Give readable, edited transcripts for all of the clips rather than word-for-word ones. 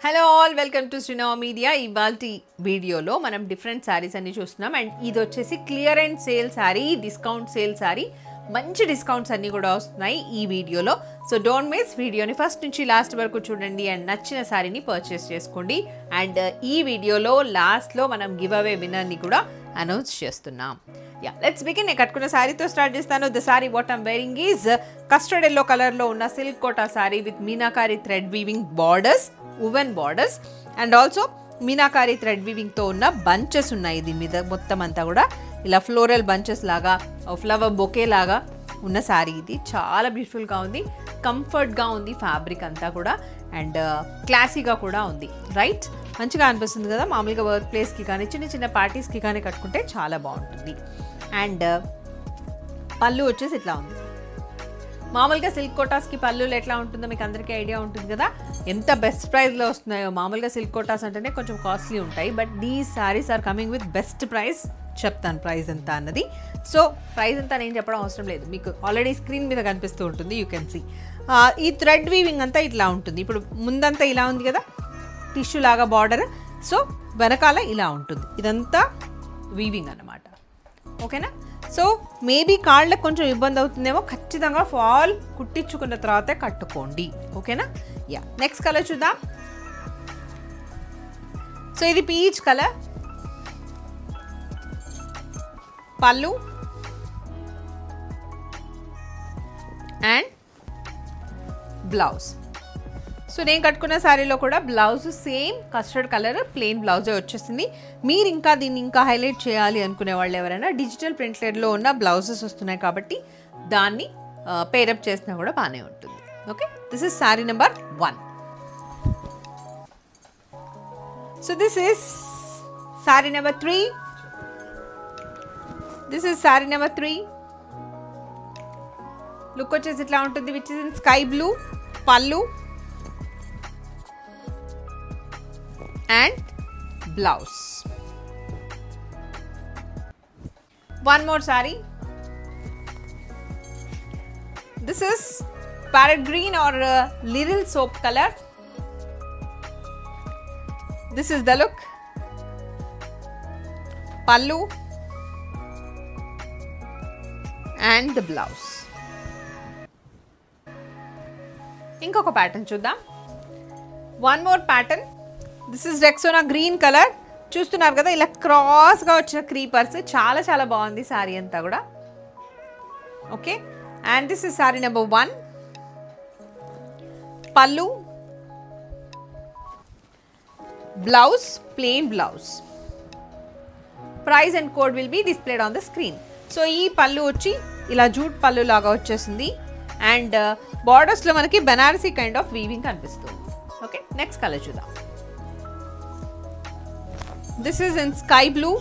Hello all welcome to Srinava media. ఇవాల్టి వీడియోలో మనం డిఫరెంట్ శారీస్ అన్ని చూస్తున్నాం. అండ్ ఇది వచ్చేసి clear and sale sari, discount sale sari. మంచి డిస్కౌంట్స్ అన్నీ కూడా వస్తున్నాయి ఈ వీడియోలో. సో డోంట్ మిస్ వీడియోని ఫస్ట్ నుంచి లాస్ట్ వరకు చూడండి అండ్ నచ్చిన శారీని పర్చేస్ చేసుకోండి. అండ్ ఈ వీడియోలో లాస్ట్లో మనం గివ్ అవే విన్నర్ని కూడా అనౌన్స్ చేస్తున్నాం. Let's begin. నేను కట్టుకున్న శారీతో స్టార్ట్ చేస్తాను. The sari what I'm wearing is custard yellow కలర్లో ఉన్న silk Kota sari with Meenakari thread weaving borders, woven borders and also Meenakari thread వీవింగ్తో ఉన్న బంచెస్ ఉన్నాయి. దీని మీద మొత్తం అంతా కూడా ఇలా ఫ్లోరల్ బంచెస్ లాగా, ఫ్లవర్ బొకే లాగా ఉన్న శారీ. ఇది చాలా బ్యూటిఫుల్గా ఉంది, కంఫర్ట్గా ఉంది ఫ్యాబ్రిక్ అంతా కూడా అండ్ క్లాసీగా కూడా ఉంది. రైట్, మంచిగా అనిపిస్తుంది కదా. మామూలుగా వర్క్ ప్లేస్కి కానీ చిన్న చిన్న పార్టీస్కి కానీ కట్టుకుంటే చాలా బాగుంటుంది. అండ్ పళ్ళు వచ్చేసి ఇట్లా ఉంది. మామూలుగా సిల్క్ కోటాస్కి పళ్ళులు ఎట్లా ఉంటుందో మీకు అందరికీ ఐడియా ఉంటుంది కదా, ఎంత బెస్ట్ ప్రైస్లో వస్తున్నాయో. మామూలుగా సిల్క్ కోటాస్ అంటేనే కొంచెం కాస్ట్లీ ఉంటాయి, but these saris are coming with best price. చెప్తాను ప్రైస్ ఎంత అన్నది. సో ప్రైస్ ఎంత నేను చెప్పడం అవసరం లేదు, మీకు ఆల్రెడీ స్క్రీన్ మీద కనిపిస్తూ ఉంటుంది. యూ కెన్ సీ ఈ థ్రెడ్ వీవింగ్ అంతా ఇట్లా ఉంటుంది. ఇప్పుడు ముందంతా ఇలా ఉంది కదా, టిష్యూ లాగా బార్డర్. సో వెనకాల ఇలా ఉంటుంది. ఇదంతా వీవింగ్ అన్నమాట. ఓకేనా? సో మేబీ కాళ్ళకు కొంచెం ఇబ్బంది అవుతుందేమో, ఖచ్చితంగా ఫాల్ కుట్టించుకున్న తర్వాతే కట్టుకోండి. ఓకేనా? నెక్స్ట్ కలర్ చూద్దాం. సో ఇది peach colour. Pallu and blouse. So నేను కట్టుకున్న శారీలో కూడా blouse same custard colour plain బ్లౌజే వచ్చేసింది. మీరు ఇంకా దీన్ని ఇంకా హైలైట్ చేయాలి అనుకునే వాళ్ళు ఎవరైనా డిజిటల్ ప్రింటెడ్లో ఉన్న బ్లౌజెస్ వస్తున్నాయి కాబట్టి దాన్ని పేరప్ చేసినా కూడా బాగానే ఉంటుంది. Okay, this is sari number 1. So this is sari number 3. This is sari number 3. Look వచ్చేసి ఇట్లా ఉంటుంది, which is in sky blue. పళ్ళు and blouse. One more saree. This is parrot green or little soap color. This is the look. Pallu and the blouse. ఇంకొక pattern చూద్దాం. One more pattern. This is Rexona green colour. చూస్తున్నారు కదా, ఇలా క్రాస్గా వచ్చిన creepers. చాలా చాలా బాగుంది శారీ అంతా కూడా. Okay, and this is sari number 1. పళ్ళు, blouse, plain blouse. Price and code will be displayed on the screen. So ఈ పళ్ళు వచ్చి ఇలా జూట్ పళ్ళు లాగా వచ్చేసింది అండ్ బార్డర్స్లో మనకి బెనారసీ కైండ్ ఆఫ్ వీవింగ్ కనిపిస్తుంది. ఓకే, నెక్స్ట్ కలర్ చూద్దాం. This is in sky blue.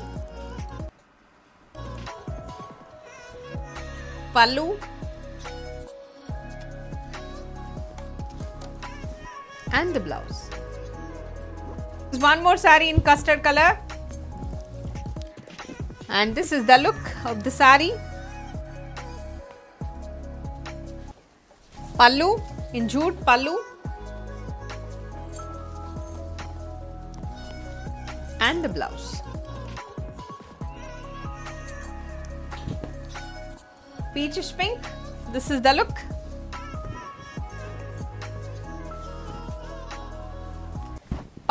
Pallu and the blouse. There's one more saree in custard color and this is the look of the saree. Pallu in jute pallu and the blouse. Peachish pink. This is the look.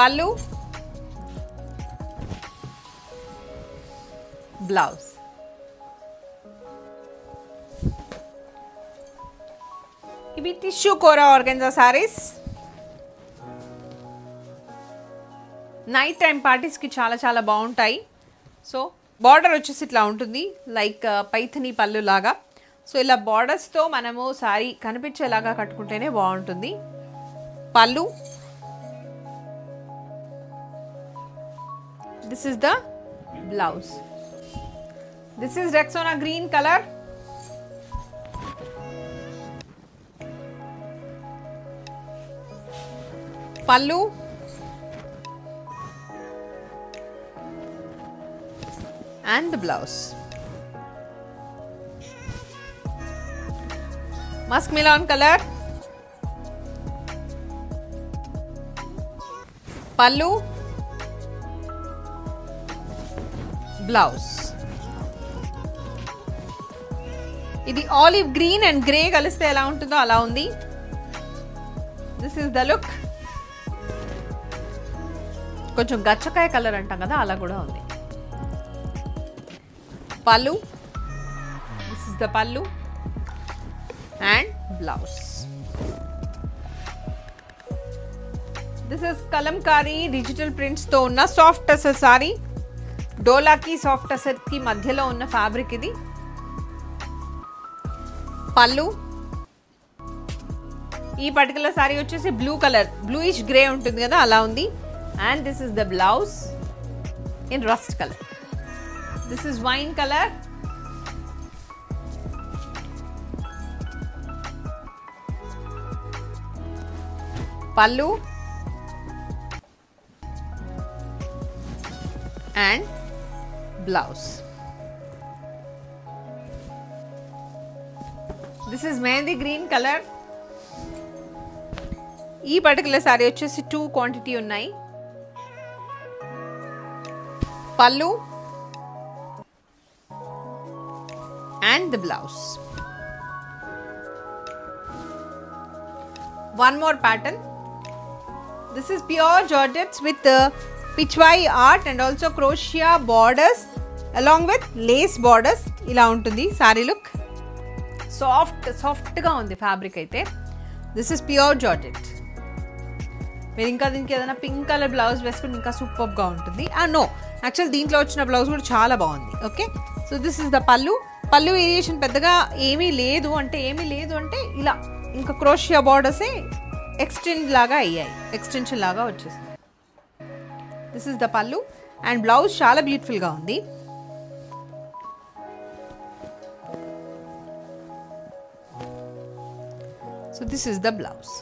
Pallu, blouse. ఇవి tissue కోరా organza saris. Night time పార్టీస్కి చాలా చాలా బాగుంటాయి. So border వచ్చేసి ఇట్లా ఉంటుంది, like Paithani పళ్ళు లాగా. సో ఇలా బార్డర్స్తో మనము శారీ కనిపించేలాగా కట్టుకుంటేనే బాగుంటుంది. Pallu, this is the blouse. This is Rexona green colour. Pallu and the blouse. Musk melon color. Pallu, blouse. ఇది ఆలివ్ గ్రీన్ అండ్ గ్రే కలిస్తే ఎలా ఉంటుందో అలా ఉంది. This is the look. కొంచెం గచ్చకాయ కలర్ అంటాం కదా, అలా కూడా ఉంది. Pallu, this is the pallu and blouse. This is Kalamkari digital prints తో ఉన్న సాఫ్ట్ టసర్ సారీ. డోలాకి సాఫ్ట్ టసర్ కి మధ్యలో ఉన్న ఫ్యాబ్రిక్ ఇది. పళ్ళు, ఈ పర్టికులర్ సారీ వచ్చేసి బ్లూ కలర్, బ్లూయిష్ గ్రే ఉంటుంది కదా, అలా ఉంది. And this is the blouse in rust color. This is wine color. Pallu and blouse. This is mehndi green color. ఈ పర్టికులర్ సారీ వచ్చేసి 2 క్వాంటిటీ ఉన్నాయి. పళ్ళు and the blouse. One more pattern. This is pure georgettes with pichwai art and also crochet borders along with lace borders. ఇలా ఉంటుంది sorry look. Soft గా ఉంది fabric అయితే. This is pure georgette. మీరు ఇంకా దీనికి ఏదైనా పింక్ కలర్ బ్లౌజ్ వేసుకుని ఇంకా సూపర్గా ఉంటుంది. నో, యాక్చువల్ దీంట్లో వచ్చిన బ్లౌజ్ కూడా చాలా బాగుంది. Okay, so this is the పళ్ళు. పళ్ళు వేరియేషన్ పెద్దగా ఏమీ లేదు అంటే ఇలా ఇంకా క్రోషియా బార్డర్సే ఎక్స్టెన్షన్ లాగా వచ్చేసింది. This is the pallu and blouse చాలా బ్యూటిఫుల్గా ఉంది. So this is the blouse.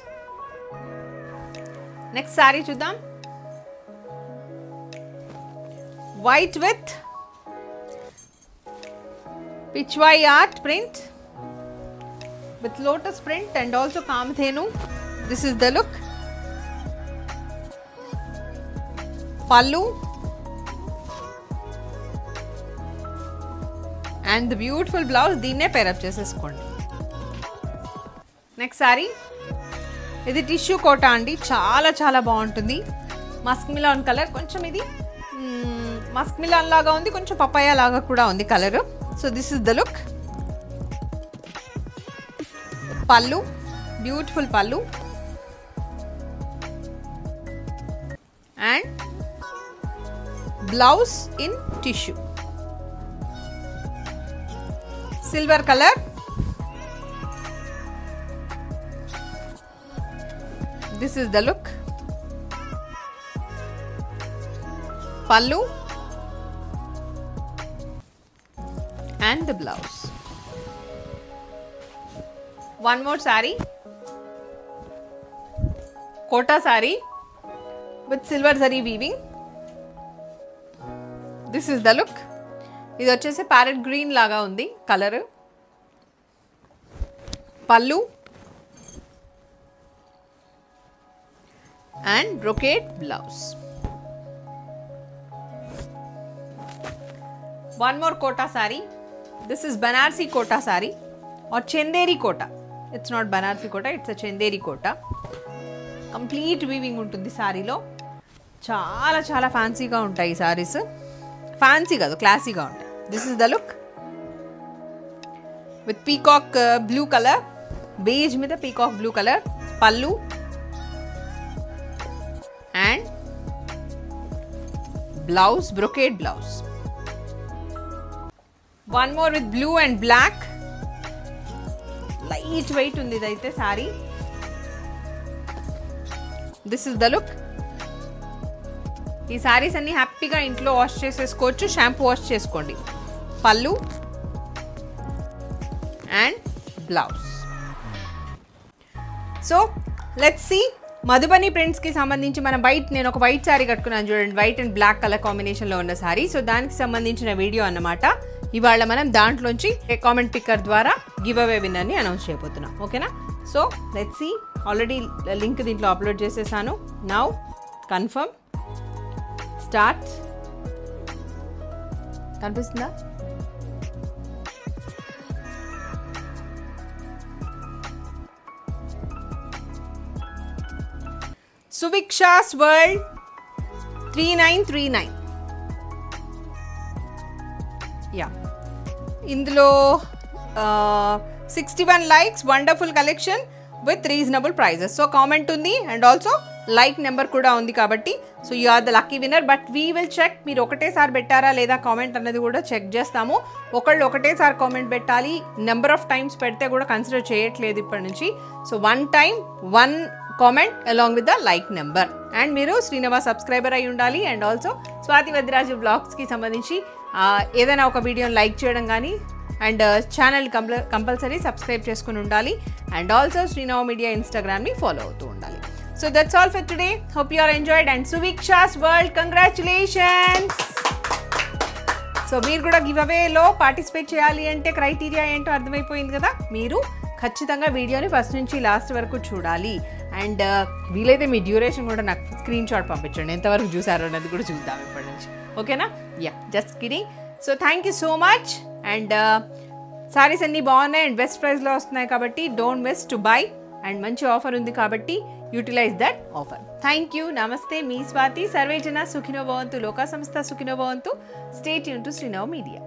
Next sari చూద్దాం. White with Pichwai art print with lotus print and also Kamadhenu. This is the look. Pallu and the beautiful blouse. దీన్నే pair up చేసేసుకోండి. Next sorry, ఇది tissue కోట అండి. చాలా చాలా బాగుంటుంది. మస్క్ మిలాన్ కలర్, కొంచెం ఇది మస్క్ మిలాన్ లాగా ఉంది, కొంచెం పపాయ లాగా కూడా ఉంది colour. So this is the look. పల్లు, బ్యూటిఫుల్ పల్లు and blouse in tissue, silver color. This is the look. Pallu and the blouse. One more saree, kota saree with silver zari weaving. This is the look. ఇది వచ్చేసి parrot green లాగా ఉంది colour. పల్లు and brocade blouse. One more kota saree. This is Banarsi kota saree or Chanderi kota. It's not Banarsi kota, it's a Chanderi kota. Complete weaving ఉంటుంది శారీలో. చాలా చాలా ఫ్యాన్సీగా ఉంటాయి ఈ శారీస్. ఫ్యాన్సీ కాదు, క్లాసీగా ఉంటాయి. This is the look with peacock blue colour, beige మీద peacock blue colour. Pallu and blouse, brocade blouse. One more with blue and black. Light weight ఉంది ఇదైతే sari. This is the look. ఈ శారీస్ అన్ని హ్యాపీగా ఇంట్లో వాష్ చేసేసుకోవచ్చు, షాంపూ వాష్ చేసుకోండి. Pallu and blouse. So let's see Madhubani ప్రింట్స్కి సంబంధించి మనం నేను ఒక వైట్ శారీ కట్టుకున్నాను చూడండి, వైట్ అండ్ బ్లాక్ కలర్ కాంబినేషన్లో ఉన్న శారీ. సో దానికి సంబంధించిన వీడియో అన్నమాట. ఇవాళ మనం దాంట్లోంచి కామెంట్ పిక్కర్ ద్వారా గివ్ అవే విన్నర్ని అనౌన్స్ చేయబోతున్నాం. ఓకేనా? So let's see. Already link దీంట్లో అప్లోడ్ చేసేసాను. Now confirm. స్టార్ట్. కనిపిస్తుందా? సువిక్షాస్ వరల్డ్ 3939. యా, ఇందులో 61 likes, wonderful collection with reasonable prices. So comment ఉంది అండ్ ఆల్సో లైక్ నెంబర్ కూడా ఉంది కాబట్టి so you are the lucky winner. But we will check, మీరు ఒకటేసారి పెట్టారా లేదా కామెంట్ అన్నది కూడా చెక్ చేస్తాము. ఒకళ్ళు ఒకటేసారి కామెంట్ పెట్టాలి, నెంబర్ ఆఫ్ టైమ్స్ పెడితే కూడా కన్సిడర్ చేయట్లేదు ఇప్పటి నుంచి. So 1 time 1 comment along with the like number. And మీరు శ్రీనివాస్ సబ్స్క్రైబర్ అయి ఉండాలి. అండ్ ఆల్సో స్వాతి వద్దిరాజు బ్లాగ్స్కి సంబంధించి ఏదైనా ఒక వీడియోని లైక్ చేయడం కానీ అండ్ ఛానల్ కంపల్సరీ సబ్స్క్రైబ్ చేసుకుని ఉండాలి. అండ్ ఆల్సో శ్రీనవ మీడియా ఇన్స్టాగ్రామ్ని ఫాలో అవుతూ ఉండాలి. So that's all for today. Hope you are enjoyed. And సువిక్షాస్ వరల్డ్ కంగ్రాచులేషన్స్. సో మీరు కూడా గివ్ అవేలో పార్టిసిపేట్ చేయాలి అంటే క్రైటీరియా ఏంటో అర్థమైపోయింది కదా. మీరు ఖచ్చితంగా వీడియోని ఫస్ట్ నుంచి లాస్ట్ వరకు చూడాలి. అండ్ వీలైతే మీ డ్యూరేషన్ కూడా నాకు స్క్రీన్ షాట్ పంపించండి, ఎంతవరకు చూసారో అన్నది కూడా చూద్దాం ఇప్పటి నుంచి. ఓకేనా? Yeah, just kidding. So thank you so much. And saris అన్నీ బాగున్నాయి అండ్ బెస్ట్ ప్రైస్లో వస్తున్నాయి కాబట్టి don't miss to buy. And మంచి ఆఫర్ ఉంది కాబట్టి utilize that offer. Thank you. నమస్తే, మీ స్వాతి. సర్వే జన సుఖినో భవంతు, లోకా సంస్థ సుఖినో భవంతు. Stay tune to Srinava media.